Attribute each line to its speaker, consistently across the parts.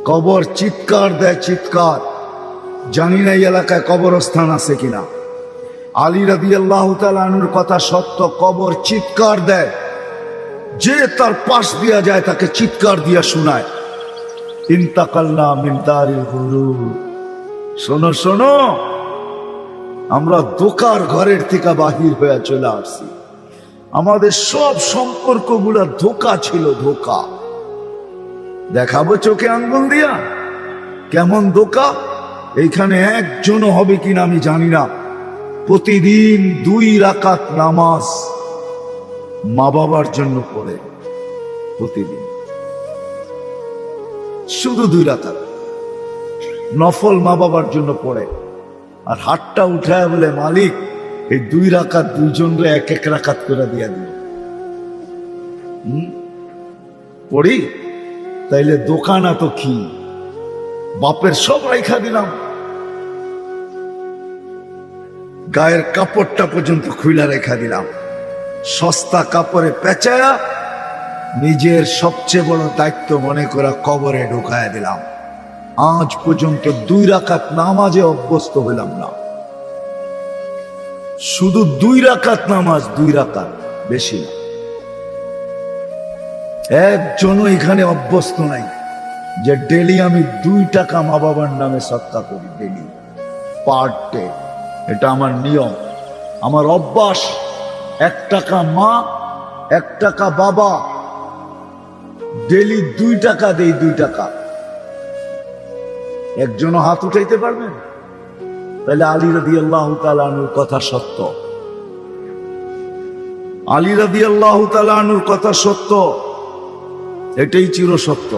Speaker 1: কবর চিৎকার দেয়, চিৎকার। জানি না এই এলাকায় কবরস্থান আছে কিনা। আলী রাদিয়াল্লাহু তাআলা আনহুর কথা সত্য, কবর চিৎকার দেয়, যে তার পাশ দিয়া যায় তাকে চিৎকার দিয়া শোনায়, ইন্তাকালনা মিন দারিল গুরুর। শোনো শোনো, আমরা ধোঁকার ঘরের থেকে বাহির হয়ে চলে আসছি। আমাদের সব সম্পর্কগুলা ধোঁকা ছিল, ধোঁকা। দেখাবো চোখে আঙ্গুল দিয়া কেমন ধোঁকা। এইখানে একজনও হবে কিনা আমি জানি না, প্রতিদিন 2 রাকাত নামাজ মা বাবার জন্য পড়ে, প্রতিদিন শুধু 2 রাকাত নফল মা বাবার জন্য পড়ে। আর হাতটা উঠায় বলে, মালিক এই 2 রাকাত দুইজনরে 1-1 রাকাত করে দিয়া দিল। পড়ি তাইলে দোকান তো কি, বাপের সব রাইখা দিলাম, গায়ের কাপড়টা পর্যন্ত খুইলা রেখা দিলাম, সস্তা কাপড়ে পেঁচায়া নিজের সবচেয়ে বড় দায়িত্ব মনে করা কবরে ঢুকায় দিলাম। আজ পর্যন্ত 2 রাকাত নামাজে অভ্যস্ত হইলাম না। শুধু 2 রাকাত নামাজ, 2 রাকাত, বেশি না। একজনও এখানে অভ্যস্ত নাই যে ডেলি আমি 2 টাকা মা বাবার নামে সৎকা করি, ডেলি, পার ডে। এটা আমার নিয়ম, আমার অভ্যাস। 1 টাকা মা, 1 টাকা বাবা, ডেলি 2 টাকা দেই, 2 টাকা। একজনও হাত উঠাইতে পারবেন? তাহলে আলী রাদিয়াল্লাহু তাআলা আনহুর কথা সত্য, আলী রাদিয়াল্লাহু তাআলা আনহুর কথা সত্য, এটাই চির সত্য।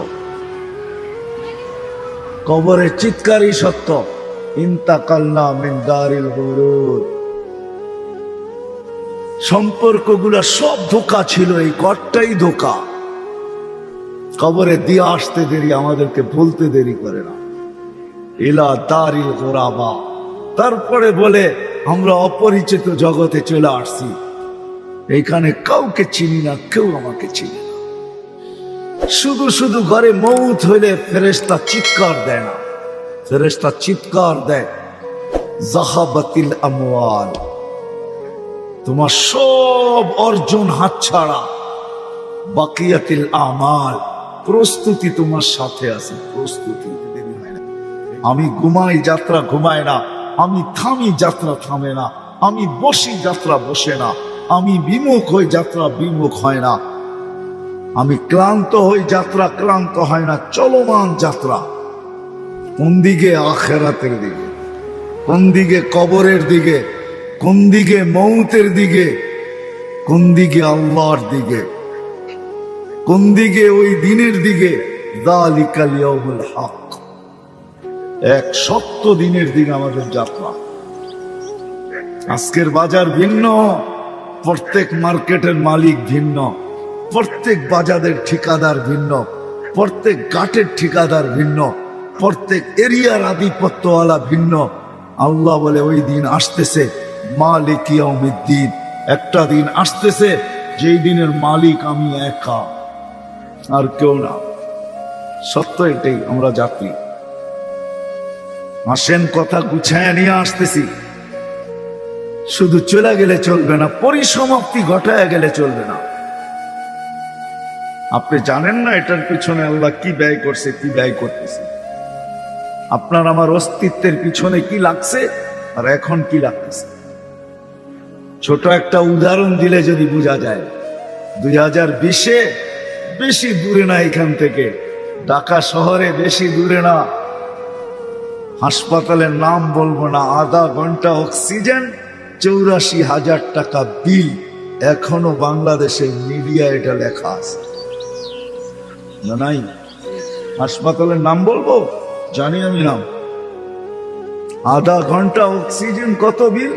Speaker 1: কবরের চিৎকারই সত্য, ইন্তাকালনা মিন দারিল গুরুর। সম্পর্কগুলা সব ধোঁকা ছিল, এই ঘরটাই ধোঁকা। কবরে দিয়ে আসতে দেরি, আমাদেরকে বলতে দেরি করে না, ইলা দারিল গুরাবা। তারপরে বলে আমরা অপরিচিত জগতে চলে আসছি, এইখানে কাউকে চিনি না, কেউ আমাকে চিনি না। শুধু শুধু ঘরে মৌত হইলে ফেরেশতা চিৎকার দেয় না, ফেরেশতা চিৎকার দেয়, যাহাবাতিল আমওয়াল, তোমার সব অর্জন হাতছাড়া, বাকিয়াতিল আমাল, প্রস্তুতি তোমার সাথে আছে, প্রস্তুতি। আমি ঘুমাই, যাত্রা ঘুমায় না, আমি থামি, যাত্রা থামে না, আমি বসি, যাত্রা বসে না, আমি বিমুখ হই, যাত্রা বিমুখ হয় না, আমি ক্লান্ত হই, যাত্রা ক্লান্ত হয় না, চলমান যাত্রা। কোন দিকে? আখিরাতের দিকে। কোন দিকে? কবরের দিকে। কোন দিকে? মৌতের দিকে। কোন দিকে? আল্লাহর দিকে। কোন দিকে? ওই দিনের দিকে। যালিকাল ইয়াউমুল হক, এক সত্য দিনের দিকে আমাদের যাত্রা। আজকের বাজার ভিন্ন, প্রত্যেক মার্কেটের মালিক ভিন্ন, প্রত্যেক বাজারের ঠিকাদার ভিন্ন, প্রত্যেক ঘাটের ঠিকাদার ভিন্ন, প্রত্যেক এরিয়ার আধিপত্যওয়ালা ভিন্ন। আল্লাহ বলে ওই দিন আসতেছে, মালিক ইয়াউমিদ্দিন, একটা দিন আসতেছে যেই দিনের মালিক আমি একা, আর কেউ না। সত্য এটাই, আমরা যাত্রী। আসেন, কথা গুছায় নিয়ে আসতেছি। শুধু চলে গেলে চলবে না, পরিসমাপ্তি ঘটায় গেলে চলবে না। আপনি জানেন না এটার পিছনে আল্লাহ কি ব্যয় করছে, কি ব্যয় করতেছে। আপনার আমার অস্তিত্বের পিছনে কি লাগছে আর এখন কি লাগতেছে। ছোট একটা উদাহরণ দিলে যদি বোঝা যায়, 2020-এ, বেশি দূরে না এখান থেকে, ঢাকা শহরে বেশি দূরে না, হাসপাতালের নাম বলবো না, আধা ঘন্টা অক্সিজেন, 84,000 টাকা বিল। এখনো বাংলাদেশের মিডিয়া এটা লেখা আছে না? নাই? হাসপাতালের নাম বলবো? জানি আমি নাম। আধা ঘন্টা অক্সিজেন কত বিল?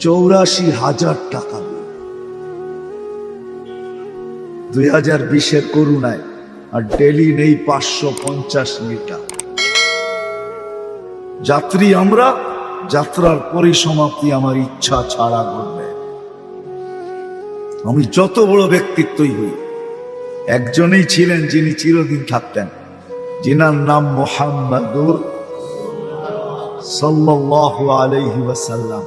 Speaker 1: 84,000 টাকা বিল। 2020-এর করুণায়। আর ডেলি নেই 550 লিটার। যাত্রী আমরা, যাত্রার পরিসমাপ্তি আমার ইচ্ছা ছাড়া ঘটবে। আমি যত বড় ব্যক্তিত্বই হই, একজনই ছিলেন যিনি চিরদিন থাকতেন, जिनार नाम मुहम्मदुर সাল্লাল্লাহু আলাইহি ওয়াসাল্লাম।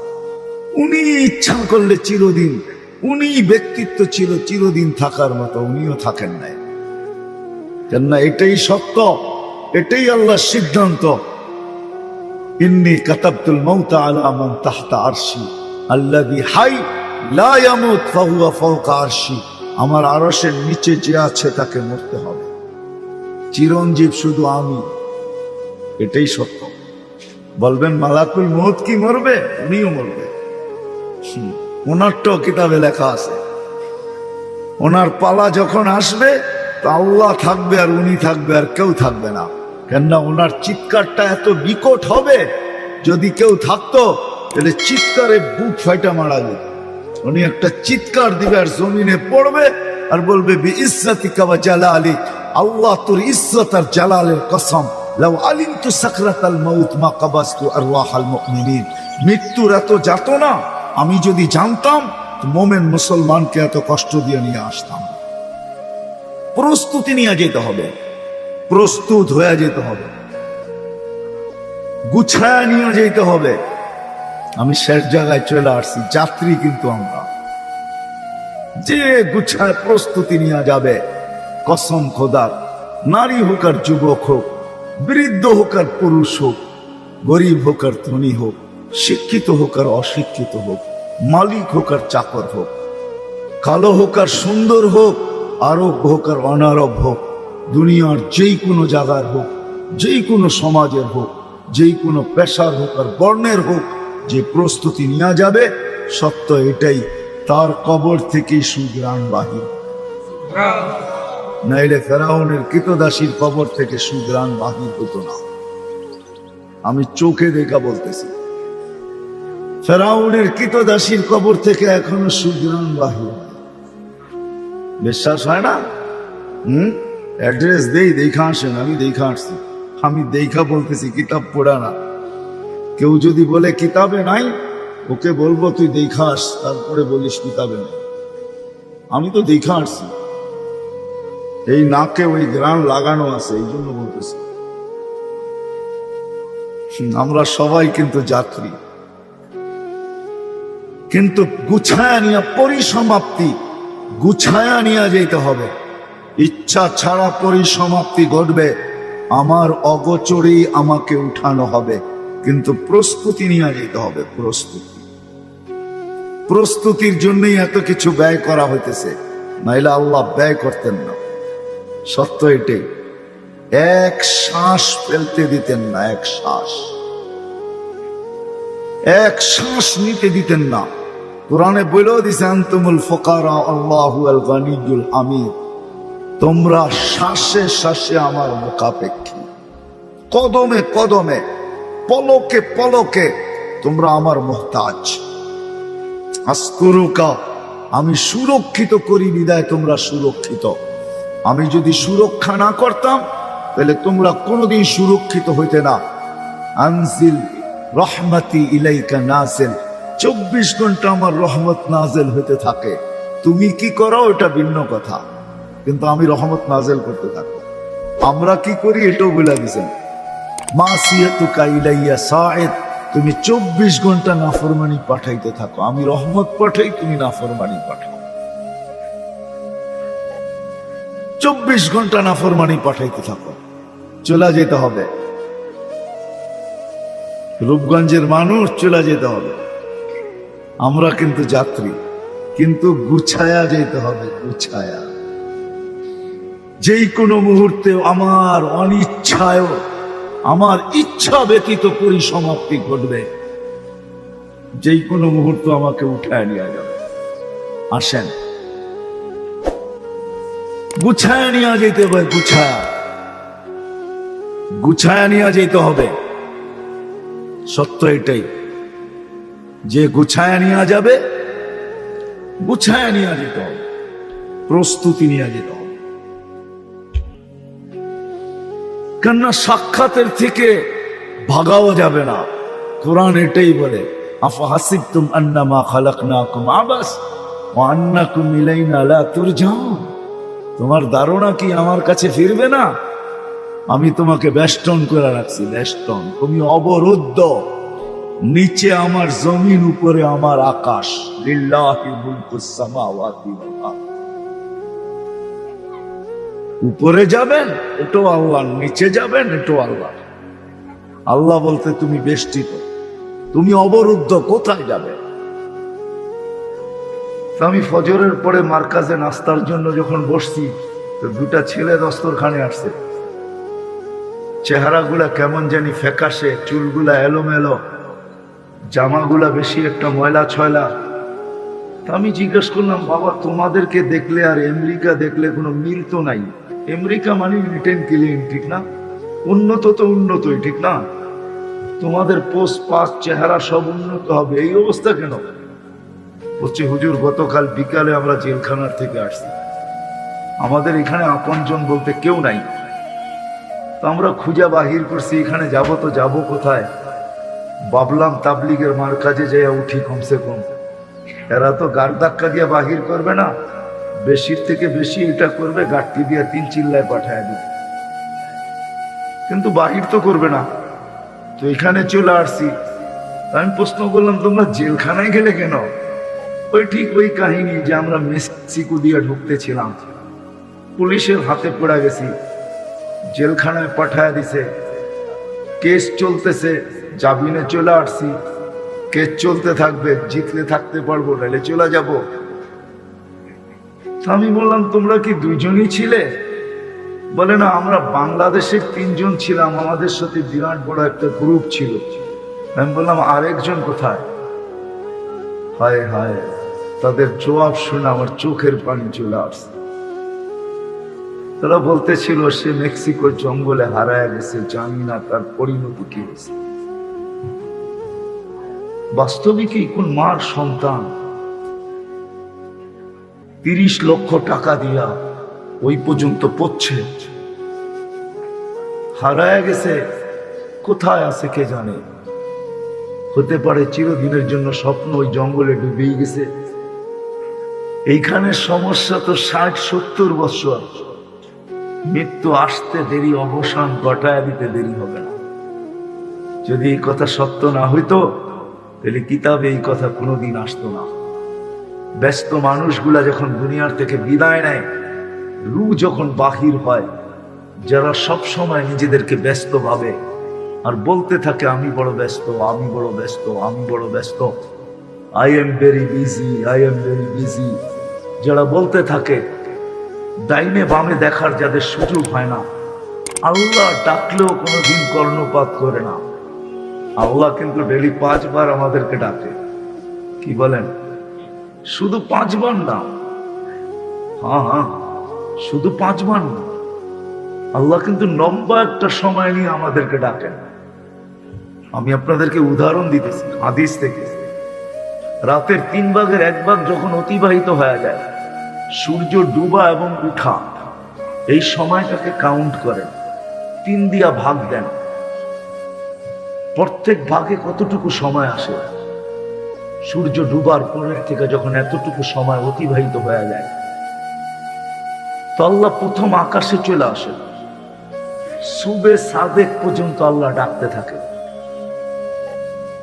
Speaker 1: উনি ইচ্ছা করলে চিরদিন, উনি ব্যক্তিত্ব ছিল চিরদিন থাকার মতো, উনিও থাকেন নাই। কেননা এটাই সত্য, এটাই আল্লাহর সিদ্ধান্ত। ইন্নী কাতাবতুল মাউতা আলা মান তাহতা আরশি আল্লাযী হাই লা ইয়ামুত ফাহুয়া ফাওকা আরশি। আমার আরশের নিচে যে আছে তাকে মরতে হবে। চিরঞ্জীব শুধু আমি, এটাই সত্য। বলবেন মালাকুল মউত কি মরবে? উনিও মরবে। ওনারটাও কিতাবে লেখা আছে। ওনার পালা যখন আসবে তা আল্লাহ থাকবে আর উনি থাকবে, আর কেউ থাকবে না। কেননা ওনার চিৎকারটা এত বিকট হবে, যদি কেউ থাকতো তাহলে চিৎকারে বুক ফাইটা মারা যেত। উনি একটা চিৎকার দিবে আর জমিনে পড়বে আর বলবে বিইজ্জাতিকা ওয়া জালালিক, আল্লাহ তোর ইজ্জত আর জালালের কসম, লাউ আলিমতু সাকরাতাল মাউত মা কাবাসতু আরওয়াহাল মুমিনিন। মৃত্যুর এত যাতনা আমি যদি জানতাম তো মোমেন মুসলমানকে এত কষ্ট দিয়ে নিয়ে আসতাম। প্রস্তুতি নিয়ে যেতে হবে, প্রস্তুত হয়ে যেতে হবে, গুছায় নিয়ে যেতে হবে। আমি শেষ জায়গায় চলে আসছি, যাত্রী কিন্তু আমরা। যে গুছায় প্রস্তুতি নিয়ে যাবে, কসম খোদার, নারী হোক আর যুবক হোক, বৃদ্ধ হোক আর পুরুষ হোক, গরিব হোক আর ধনী হোক, শিক্ষিত হোক আর অশিক্ষিত হোক, মালিক হোক আর চাকর হোক, কালো হোক আর সুন্দর হোক, আরব হোক আর অনারব হোক, দুনিয়ার যেই কোনো জায়গার হোক, যেই কোনো সমাজের হোক, যেই কোনো পেশার হোক আর বর্ণের হোক, যে প্রস্তুতি নেওয়া যাবে, সত্য এটাই, তার কবর থেকেই সুঘ্রাণ বাহির। নাইলে ফেরাউনের কৃতদাসীর কবর থেকে সুঘ্রাণ বাহির হতো না। আমি চোখে দেখা বলতেছি, ফেরাউনের কৃতদাসীর কবর থেকে এখনো সুঘ্রাণ বাহির। বিশ্বাস হয় না? অ্যাড্রেস দেই, দেখা আসেন। আমি দেখা আসছি, আমি দেখা বলতেছি, কিতাব পড়া না। কেউ যদি বলে কিতাবে নাই, ওকে বলবো তুই দেখা আস, তারপরে বলিস কিতাবে নাই। আমি তো দেখা আসছি, এই নাকে ওই গ্রান লাগানো আছে, এই জন্য বলতেছি। আমরা সবাই কিন্তু যাত্রী, কিন্তু গুছায়া নিয়ে পরিসমাপ্তি, গুছায়া নিয়ে যেতে হবে। ইচ্ছা ছাড়া পরিসমাপ্তি ঘটবে, আমার অগোচরেই আমাকে উঠানো হবে। কিন্তু প্রস্তুতি নিয়ে যেতে হবে, প্রস্তুতি। প্রস্তুতির জন্যই এত কিছু ব্যয় করা হইতেছে, নাইলে আল্লাহ ব্যয় করতেন না। সত্য এটাই। এক শ্বাস ফেলতে দিতেন না, এক শ্বাস, এক শ্বাস নিতে দিতেন না। কোরআনে বলেও দিছে আনতুমুল ফুকারা আল্লাহু আল গানিয়ুল হামিদ। তোমরা শ্বাসে শ্বাসে আমার মুখাপেক্ষী, কদমে কদমে, পলকে পলকে তোমরা আমার মুহতাজ। আস্কুরুকা, আমি সুরক্ষিত করি বিদায় তোমরা সুরক্ষিত। আমি যদি সুরক্ষা না করতাম তাহলে তোমরা কোনোদিন সুরক্ষিত হইতে না। আনজিল রহমতি ইলাইকা নাজিল, 24 ঘন্টা আমার রহমত নাজিল হইতে থাকে। তুমি কি করো ওটা ভিন্ন কথা, কিন্তু আমি রহমত নাজিল করতে থাকবো। আমরা কি করি এটাও বলে দিয়েছেন, মাসিয়াতুকা ইলাইয়া সাইদ, তুমি 24 ঘন্টা নাফরমানি পাঠাইতে থাকো। আমি রহমত পাঠাই, তুমি নাফরমানি পাঠাও। 24 ঘন্টা নাফরমানি পাঠাইতে থাকো। চলে যেতে হবে, রূপগঞ্জের মানুষ চলে যেতে হবে। আমরা কিন্তু যাত্রী, কিন্তু গুছায়া যেতে হবে, গুছায়া। যেই কোনো মুহূর্তে আমার অনিচ্ছায়, আমার ইচ্ছা ব্যতীত পরিসমাপ্তি ঘটবে। যেই কোনো মুহূর্ত আমাকে উঠায় নিয়ে যাবে। আসেন, গুছায় নিয়ে যেতে হবে, গুছায়া, গুছায়া নিয়ে যেতে হবে। সত্য এটাই, যে গুছায়া নিয়ে যাবে, গুছায়া নিয়ে যেতে হবে, প্রস্তুতি নিয়ে যেতে হবে। কেননা সাক্ষাতের থেকে ভাগাও যাবে না। কোরআন এটাই বলে, আফাহাসিবতুম আন্নামা খালাকনাকুম আবাস ওয়া আন্নাকুম ইলাইনা লা তুরজাউন। তোমার ধারণা কি আমার কাছে ফিরবে না? আমি তোমাকে বেষ্টন করে রাখছি, বেষ্টন। তুমি অবরুদ্ধ, নিচে আমার জমিন, উপরে আমার আকাশ। লিল্লাহি মুলকুস সামাওয়াতি ওয়াল আরদ। উপরে যাবেন এটাও আল্লাহ, নিচে যাবেন এটাও আল্লাহ। আল্লাহ বলতে তুমি বেষ্টিত, তুমি অবরুদ্ধ, কোথায় যাবে? আমি ফজরের পরে মার্কাজে নাস্তার জন্য যখন বসছি, তো দুটা ছেলে দস্তরখানে আসছে। চেহারাগুলা কেমন জানি ফ্যাকাশে, চুলগুলা এলোমেলো, জামাগুলা বেশি একটা ময়লা ছয়লা। তা আমি জিজ্ঞেস করলাম, বাবা তোমাদেরকে দেখলে আর আমেরিকা দেখলে কোনো মিল তো নাই। আমেরিকা মানে নিট এন্ড ক্লিন, ঠিক না? উন্নত তো উন্নতই, ঠিক না? তোমাদের পোস্ট পাস চেহারা সব উন্নত হবে, এই অবস্থা কেন? বলছে, হুজুর গতকাল বিকালে আমরা জেলখানার থেকে আসছি, আমাদের এখানে আপনজন বলতে কেউ নাই। তো আমরা খুঁজা বাহির করছি, এখানে যাব তো যাব কোথায়? ভাবলাম তাবলিগের মার্কাজে যাইয়া উঠি কমসে কম। এরা তো গাড় ধাক্কা দিয়ে বাহির করবে না, বেশির থেকে বেশি এটা করবে, গাড়টি দিয়ে 3 চিল্লায় পাঠায় দিবে, কিন্তু বাহির তো করবে না। তো এখানে চলে আসছি। আমি প্রশ্ন করলাম, তোমরা জেলখানায় গেলে কেন? ওই ঠিক ওই কাহিনী যে আমরা মেক্সিকো দিয়ে ঢুকতেছিলাম, পুলিশের হাতে পড়ে গেছি, জেলখানায় পাঠায় দিছে, কেস চলতেছে, জামিনে চলে আসছি, কেস চলতে থাকবে, জিতলে থাকতে পারবো, নাহলে চলে যাব। আমি বললাম, তোমরা কি 2 জনই ছিলে? বলে না, আমরা বাংলাদেশের 3 জন ছিলাম, আমাদের সাথে বিরাট বড় একটা গ্রুপ ছিল। আমি বললাম, আরেকজন কোথায়? হায় হায়, তাদের জবাব শুনে আমার চোখের পানি চলে আসছে। তারা বলতেছিল, সে মেক্সিকোর জঙ্গলে হারায় গেছে, জানি না তার পরিণতি কি হয়েছে। বাস্তবিকই কোন মার সন্তান 30 লক্ষ টাকা দিয়া ওই পর্যন্ত পড়ছে, হারায় গেছে, কোথায় আছে কে জানে? হতে পারে চিরদিনের জন্য স্বপ্ন ওই জঙ্গলে ডুবেই গেছে। এইখানে সমস্যা তো 60-70 বছর, মৃত্যু আসতে দেরি, অবসান ঘটায় দিতে দেরি হবে না। যদি এই কথা সত্য না হইতো, তাহলে কিতাবে এই কথা কোনোদিন আসতো না। ব্যস্ত মানুষগুলা যখন দুনিয়ার থেকে বিদায় নেয়, রূহ যখন বাহির হয়, যারা সব সময় নিজেদেরকে ব্যস্ত ভাবে আর বলতে থাকে, আমি বড় ব্যস্ত, আমি বড় ব্যস্ত, আমি বড় ব্যস্ত, I am very busy, I am very busy, যারা বলতে থাকে, ডাইনে বামে দেখার যাদের সুযোগ হয় না, আল্লাহ ডাকলেও কোনোদিন কর্ণপাত করে না। আল্লাহ কিন্তু ডেলি 5 বার আমাদেরকে ডাকে। কি বলেন? শুধু 5 বার না, হ্যাঁ, শুধু 5 বার না, আল্লাহ কিন্তু লম্বা একটা সময় নিয়ে আমাদেরকে ডাকেন। আমি আপনাদেরকে উদাহরণ দিতেছি হাদিস থেকে। রাতের 3 ভাগের 1 ভাগ যখন অতিবাহিত হয়ে যায়, সূর্য ডুবা এবং উঠা, এই সময়টাকে কাউন্ট করেন, 3 দিয়া ভাগ দেন, প্রত্যেক ভাগে কতটুকু সময় আসে। সূর্য ডুবার পরের থেকে যখন এতটুকু সময় অতিবাহিত হয়ে যায়, তো আল্লাহ প্রথম আকাশে চলে আসে, সুবে সাদেক পর্যন্ত আল্লাহ ডাকতে থাকে।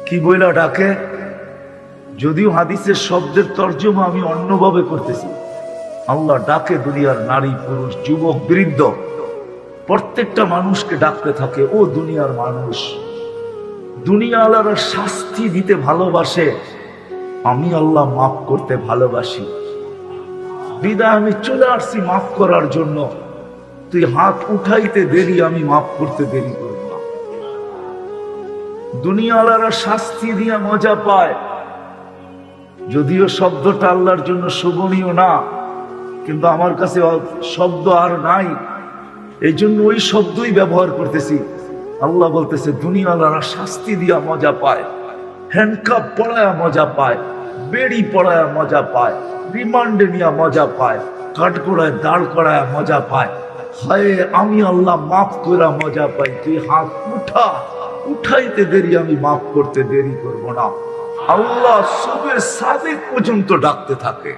Speaker 1: কি বইলা ডাকে? যদিও হাদিসের শব্দের তর্জমা আমি অন্যভাবে করতেছি। আল্লাহ ডাকে দুনিয়ার নারী, পুরুষ, যুবক, বৃদ্ধ, প্রত্যেকটা মানুষকে ডাকতে থাকে, ও দুনিয়ার মানুষ, দুনিয়া আল্লাহর শাস্তি দিতে ভালোবাসে, আমি আল্লাহ মাফ করতে ভালোবাসি। বিদায় আমি চলে আসছি মাফ করার জন্য, তুই হাত উঠাইতে দেরি, আমি মাফ করতে দেরি করব না। দুনিয়া আল্লাহর শাস্তি দিয়া মজা পায়, যদিও শব্দটা আল্লাহর জন্য শোভনীয় না, কিন্তু আমার কাছে শব্দ আর নাই, এই জন্য ওই শব্দই ব্যবহার করতেছি। আল্লাহ বলতেছে, দুনিয়া আল্লাহরা শাস্তি দিয়া মজা পায়, হ্যান্ডকাপ পড়ায়া মজা পায়, বেড়ি পড়ায়া মজা পায়, রিমান্ডে নিয়ে মজা পায়, কাঠগোড়ায় দাঁড় করায় মজা পায়। হায়, আমি আল্লাহ মাফ করা মজা পাই, তুই হাত উঠা, উঠাইতে দেরি, আমি মাফ করতে দেরি করব না। আল্লাহ সুবে সাদেক পর্যন্ত ডাকতে থাকে।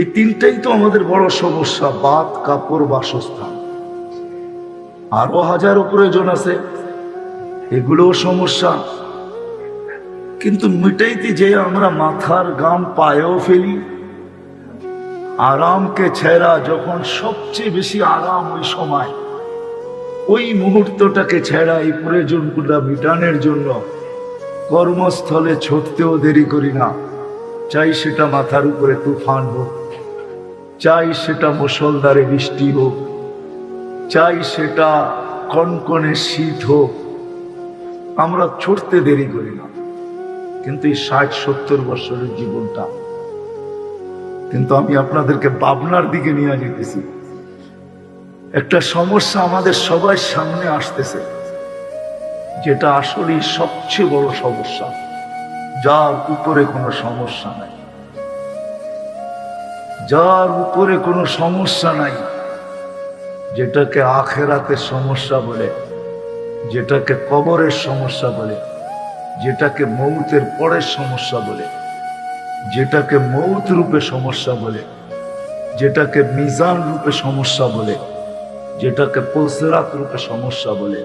Speaker 1: এই 3টাই তো আমাদের বড় সমস্যা, বাত, কাপড়, বাসস্থান। আরো হাজারো প্রয়োজন আছে, এগুলোও সমস্যা। কিন্তু মিটাইতে যে আমরা মাথার গাম পায়েও ফেলি। আরামকে ছেড়া যখন সবচেয়ে বেশি আরাম ওই সময়, ওই মুহূর্তটাকে ছেড়া এই প্রয়োজনগুলো মিটানোর জন্য কর্মস্থলে ছুটতেও দেরি করি না। চাই সেটা মাথার উপরে তুফান হোক, চাই সেটা মুষলধারে বৃষ্টি হোক, চাই সেটা কনকনে শীত হোক, আমরা ছুটতে দেরি করি না। কিন্তু এই 60-70 বছরের জীবনটা, কিন্তু আমি আপনাদেরকে ভাবনার দিকে নিয়ে যেতেছি। একটা সমস্যা আমাদের সবাই সামনে আসতেছে, যেটা আসলে সবচেয়ে বড় সমস্যা, যার উপরে কোনো সমস্যা নাই, যার উপরে কোনো সমস্যা নাই, যেটাকে আখেরাতের সমস্যা বলে, যেটাকে কবরের সমস্যা বলে, যেটাকে মৌতের পরের সমস্যা বলে, যেটাকে মৌত রূপে সমস্যা বলে, যেটাকে মিজান রূপে সমস্যা বলে, যেটাকে পুলসিরাত রূপে সমস্যা বলে,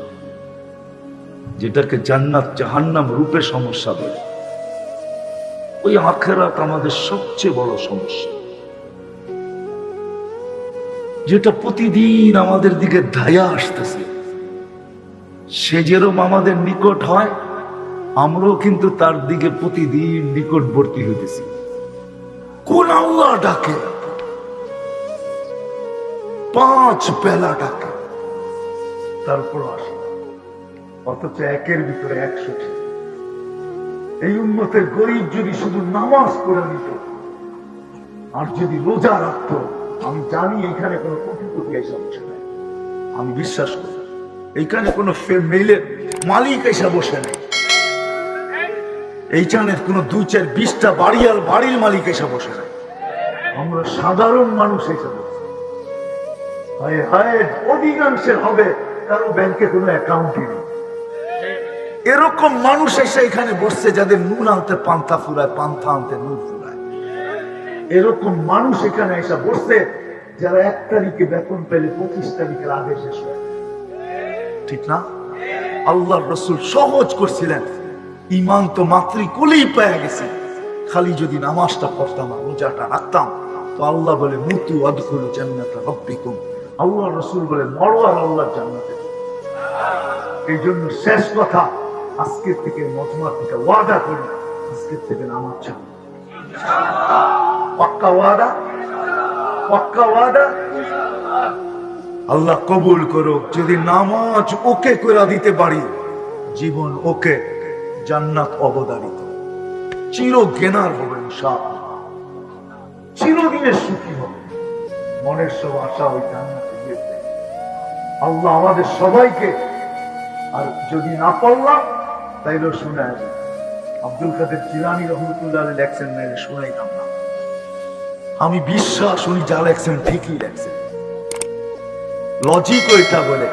Speaker 1: যেটাকে জান্নাত জাহান্নাম রূপে সমস্যা বলে, ওই আখেরাত আমাদের সবচেয়ে বড় সমস্যা, যেটা প্রতিদিন আমাদের দিকে ধায়া আসতেছে। সে যেরকম আমাদের নিকট হয়, আমরাও কিন্তু তার দিকে প্রতিদিন নিকটবর্তী হইতেছি। কোন আল্লাহ ডাকে, 5 বেলা ডাকে, তারপর আসে, অথচ একের ভিতরে 100। এই উম্মতের গরিব যদি শুধু নামাজ পড়ে নিত আর যদি রোজা রাখতো, আমি জানি এখানে কোনো কোটি কোটি এসে বসে নাই, আমি বিশ্বাস করি এইখানে কোনো মেইলের মালিক এসে বসে নেই, এইখানে কোনো 2-4-20টা বাড়ির মালিক এসে বসে নাই, আমরা সাধারণ মানুষ এসে বসে। অধিকাংশের হবে কারো ব্যাংকে কোনো অ্যাকাউন্টই নেই। এরকম মানুষ এসে এখানে বসছে যাদের নুন আনতে পান্থা ফুরায়, পান্থা আনতে নুন ফুরায়। এরকম মানুষ এখানে এসে বসছে যারা 1 তারিখে বেতন পেলে 25 তারিখের আগে শেষ হয়, ঠিক না? আল্লাহর রাসূল সহজ করছিলেন, ঈমান তো মাতৃকুলেই পেয়ে গেছি, খালি যদি নামাজটা পড়তাম আর রোজাটা রাখতাম, তো আল্লাহ বলে মুতু আদখুলু জান্নাতা রাব্বিকুম, আল্লাহর রাসূল বলে মরো আর আল্লাহর জান্নাতে। এই জন্য শেষ কথা, আজকের থেকে মজমার থেকে ওয়াদা করি, আজকের থেকে নামাজ ছাড়ব, পাক্কা ওয়াদা, পাক্কা ওয়াদা। আল্লাহ কবুল করুক। যদি নামাজ ওকে করে দিতে পারি, জীবন ওকে, জান্নাত অবধারিত, চির জ্ঞানার হবে, ইনশাআল্লাহ চিরদিনের সুখী হবে, মনের সব আশা ওই জান্নাতে যেতে। আল্লাহ আমাদের সবাইকে, আর যদি না পারলাম তাইলেও শুনে আব্দুল কাদের জিলানী রহমতুল্লাহ লেখছেন, নাইলে শুনাইতাম না। আমি বিশ্বাস উনি যা লেখছেন ঠিকই লেখছেন, লজিক ওইটা বলে,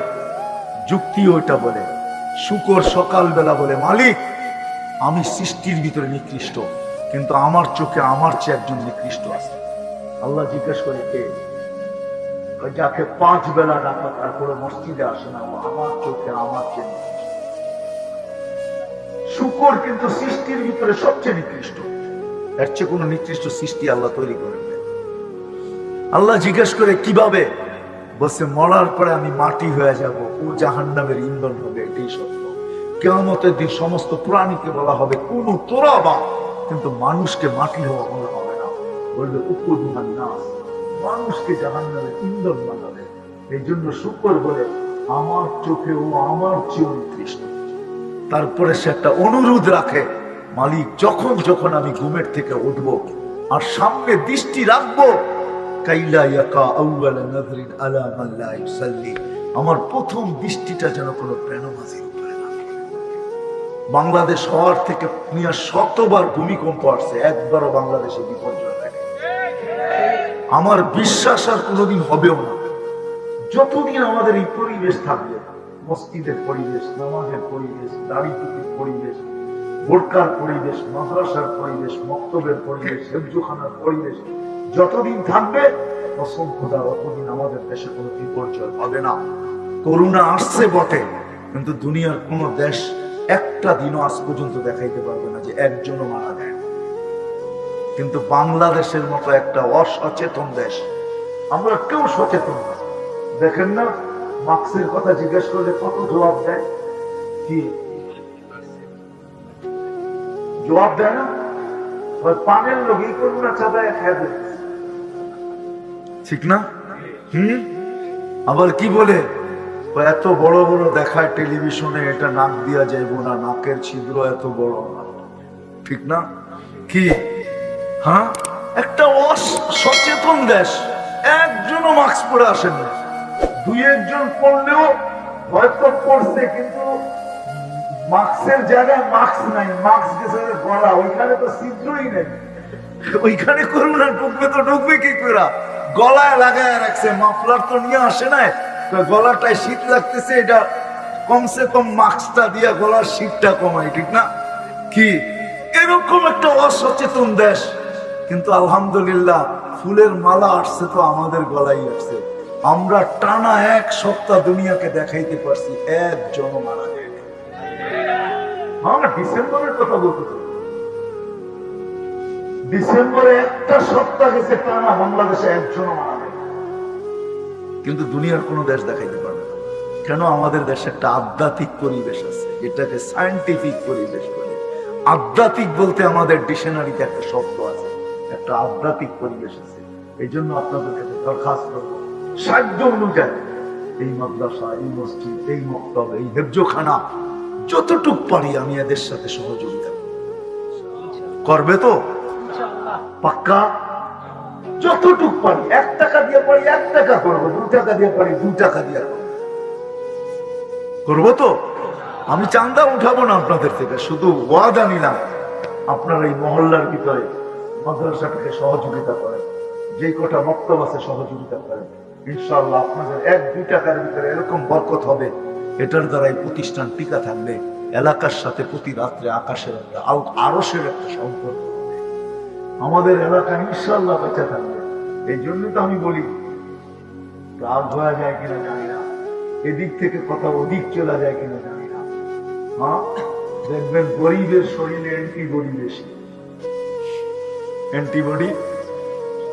Speaker 1: যুক্তি ওইটা বলে। শুকর সকালবেলা বলে, মালিক আমি সৃষ্টির ভিতরে নিকৃষ্ট, কিন্তু আমার চোখে আমার চেয়ে একজন নিকৃষ্ট আছে। আল্লাহ জিজ্ঞেস করে, কে? যাকে 5 বেলা ডাকা তারপরে মসজিদে আসে না, ও আমার চোখে আমার চেয়ে নিকৃষ্ট। শুকর কিন্তু সৃষ্টির ভিতরে সবচেয়ে নিকৃষ্ট, এর চেয়ে কোন নিকৃষ্ট সৃষ্টি আল্লাহ তৈরি করেন। আল্লাহ জিজ্ঞেস করে, কিভাবে? বলছে, মরার পরে আমি মাটি হয়ে যাব, ও জাহান্নামের ইন্ধন হবে, এটাই সত্য। কিয়ামতের দিন সমস্ত প্রাণীকে বলা হবে কোন তোরাবা, কিন্তু মানুষকে মাটি হওয়া বলা হবে না, বলবে উকুদুহান নাস, মানুষকে জাহান্নামের ইন্ধন বানাবে। এই জন্য শুকর বলে, আমার চোখে ও আমার চেয়ে নিকৃষ্ট। তারপরে সে একটা অনুরোধ রাখে, মালিক যখন যখন আমি ঘুমের থেকে উঠব আর সামনে দৃষ্টি রাখবো, কাইলা ইয়াকা আউয়ালা নাযরিন আলা মান লা ইউসাল্লি, আমার প্রথম দৃষ্টিটা যেন কোনো বেনামাজির উপরে না পড়ে। বাংলাদেশ হওয়ার থেকে 100বার ভূমিকম্প আসছে, একবারও বাংলাদেশে বিপর্যয় থাকে। আমার বিশ্বাস আর কোনোদিন হবেও না, যতদিন আমাদের এই পরিবেশ থাকবে, মসজিদের পরিবেশ, নামাজের পরিবেশ, দাড়ি টুপির পরিবেশ, বোরকার পরিবেশ, মাদ্রাসার পরিবেশ, মক্তবের পরিবেশ, হেফজখানার পরিবেশ যতদিন থাকবে, কসম খোদা, ততদিন আমাদের দেশে কোনো বিপর্যয় হবে না। করোনা আসছে বটে, কিন্তু দুনিয়ার কোন দেশ একটা দিনও আজ পর্যন্ত দেখাইতে পারবে না যে একজনও মারা যায়। কিন্তু বাংলাদেশের মতো একটা অসচেতন দেশ, আমরা কেউ সচেতন না। দেখেন না, মাস্কের কথা জিজ্ঞেস করলে কত জবাব দেয়, কি জবাব দেয় না? পানের লোক এই করোনা চাঁদায় খেয়ে দেয়, ঠিক না? আবার কি বলে, এত বড় বড় দেখায় টেলিভিশনে, এটা নাক দিয়া যাইব না, নাকের ছিদ্র এত বড় না, ঠিক না? কি হ্যাঁ, একটা অসচেতন দেশ, একজনও মাস্ক পরে আসেন না। দুই একজন পড়লেও হয়তো পড়ছে, কিন্তু মাস্কের জায়গায় মাস্ক নাই, মাস্ক গেছে গলা, ওইখানে তো ছিদ্রই নেই, ওইখানে করোনা ঢুকবে তো ঢুকবে কি করে? গলায় লাগায় রাখছে, মাফলার তো নিয়ে আসে নাই, গলাটায় শীত লাগতেছে, এটা কমসে কম মাস্কটা দিয়া গলার শীতটা কমাই, ঠিক না? কি এরকম একটা অসচেতন দেশ, কিন্তু আলহামদুলিল্লাহ ফুলের মালা আসছে তো আমাদের গলায় আসছে। আমরা টানা এক সপ্তাহ দুনিয়াকে দেখাইতে পারছি একজন মারা যায়। ডিসেম্বরের কথা বলতে, ডিসেম্বরে একটা সপ্তাহ গেছে টানা, বাংলাদেশে একজন মারা যায়, কিন্তু দুনিয়ার কোন দেশ দেখাইতে পারবে না। কেন? আমাদের দেশে একটা আধ্যাত্মিক পরিবেশ আছে, যেটাকে সায়েন্টিফিক পরিবেশ বলে। আধ্যাত্মিক বলতে আমাদের ডিকশনারিতে একটা শব্দ আছে, একটা আধ্যাত্মিক পরিবেশ আছে। এই জন্য আপনাদের কাছে দরখাস্ত করবো, সাধ্য অনুযায়ী এই মাদ্রাসা, এই মসজিদ, এই মক্তব, এই হেফজখানা যতটুক পারি আমি এদের সাথে সহযোগিতা করবে তো পাক্কা? যতটুক পারি, 1 টাকা দিয়ে পারি 1 টাকা করবো, 2 টাকা দিয়ে পারি 2 টাকা দিয়ে করবো তো। আমি চান্দা উঠাবো না আপনাদের থেকে, শুধু ওয়াদা নিলাম আপনার এই মহল্লার ভিতরে মাদ্রাসাটাকে সহযোগিতা করেন, যে কটা মক্তব আছে সহযোগিতা করেন। ইনশাআল্লাহ আপনাদের 1-2 টাকার ভিতরে এরকম বরকত হবে, এটার দ্বারা এই প্রতিষ্ঠান টিকা থাকবে। এলাকার সাথে প্রতি রাত্রে আকাশের একটা আরশের একটা সম্পর্ক হবে, আমাদের এলাকা ইনশাআল্লাহ বেঁচে থাকবে। এই জন্য তো আমি বলি, রাগ হয়ে যায় কিনা জানি না, এদিক থেকে কথা ওদিক চলে যায় কিনা জানি না। হ্যাঁ, দেখবেন গরিবের শরীরে অ্যান্টিবডি বেশি, অ্যান্টিবডি